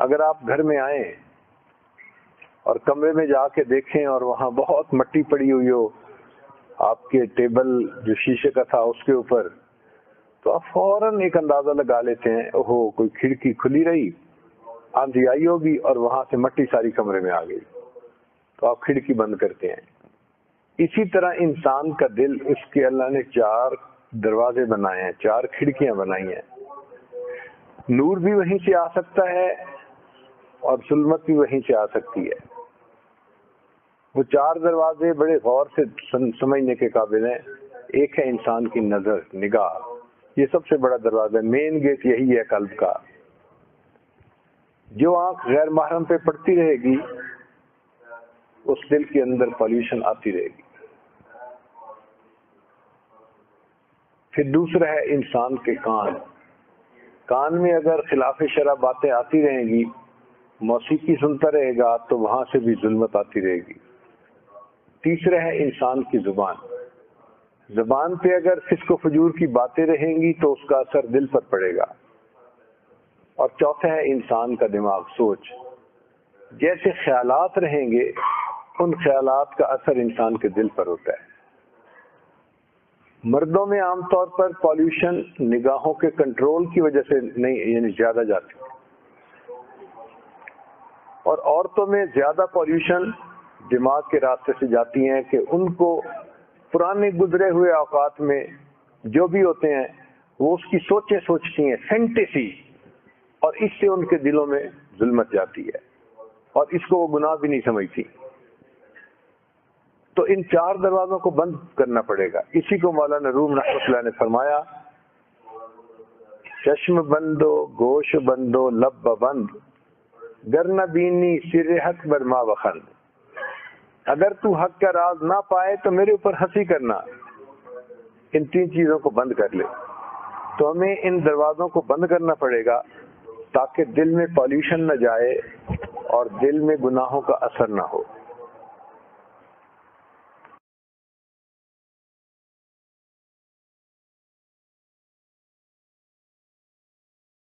اگر آپ گھر میں آئیں اور کمرے میں جا کے دیکھیں اور وہاں بہت مٹی پڑی ہوئی ہو آپ کے ٹیبل جو شیشے کا تھا اس کے اوپر، تو آپ فوراً ایک اندازہ لگا لیتے ہیں اوہو کوئی کھڑکی کھلی رہی، آندھی آئی ہوگی اور وہاں سے مٹی ساری کمرے میں آ گئی، تو آپ کھڑکی بند کرتے ہیں۔ اسی طرح انسان کا دل، اس کے اللہ نے 4 دروازے بنائے ہیں، 4 کھڑکیاں بنائی ہیں۔ نور بھی وہیں سے آ سکتا ہے اور ظلمت بھی وہیں سے آ سکتی ہے۔ وہ 4 دروازے بڑے غور سے سمجھنے کے قابل ہیں۔ ایک ہے انسان کی نظر، نگاہ، یہ سب سے بڑا دروازہ ہے، مین گیٹ یہی ہے قلب کا۔ جو آنکھ غیر محرم پہ پڑتی رہے گی اس دل کے اندر پالیوشن آتی رہے گی۔ پھر دوسرا ہے انسان کے کان، کان میں اگر خلاف شرع باتیں آتی رہیں گی، موسیقی سنتا رہے گا تو وہاں سے بھی ظلمت آتی رہے گی۔ تیسرا ہے انسان کی زبان، زبان پہ اگر فسق و فجور کی باتیں رہیں گی تو اس کا اثر دل پر پڑے گا۔ اور چوتھا ہے انسان کا دماغ، سوچ، جیسے خیالات رہیں گے ان خیالات کا اثر انسان کے دل پر ہوتا ہے۔ مردوں میں عام طور پر پالیوشن نگاہوں کے کنٹرول کی وجہ سے نہیں، یعنی زیادہ جاتی ہے، اور عورتوں میں زیادہ پالیوشن دماغ کے راستے سے جاتی ہیں کہ ان کو پرانے گزرے ہوئے اوقات میں جو بھی ہوتے ہیں وہ اس کی سوچیں سوچتی ہیں، فینٹیسی، اور اس سے ان کے دلوں میں ظلمت جاتی ہے اور اس کو وہ گناہ بھی نہیں سمجھتی۔ تو ان 4 دروازوں کو بند کرنا پڑے گا۔ اسی کو مولانا روم رحمۃ اللہ نے فرمایا، چشم بندو گوش بندو لب بند، گر نہ بینی سر حق برما بخند۔ اگر تو حق کا راز نہ پائے تو میرے اوپر ہنسی کرنا۔ ان 3 چیزوں کو بند کر لے۔ تو ہمیں ان دروازوں کو بند کرنا پڑے گا تاکہ دل میں پالیوشن نہ جائے اور دل میں گناہوں کا اثر نہ ہو۔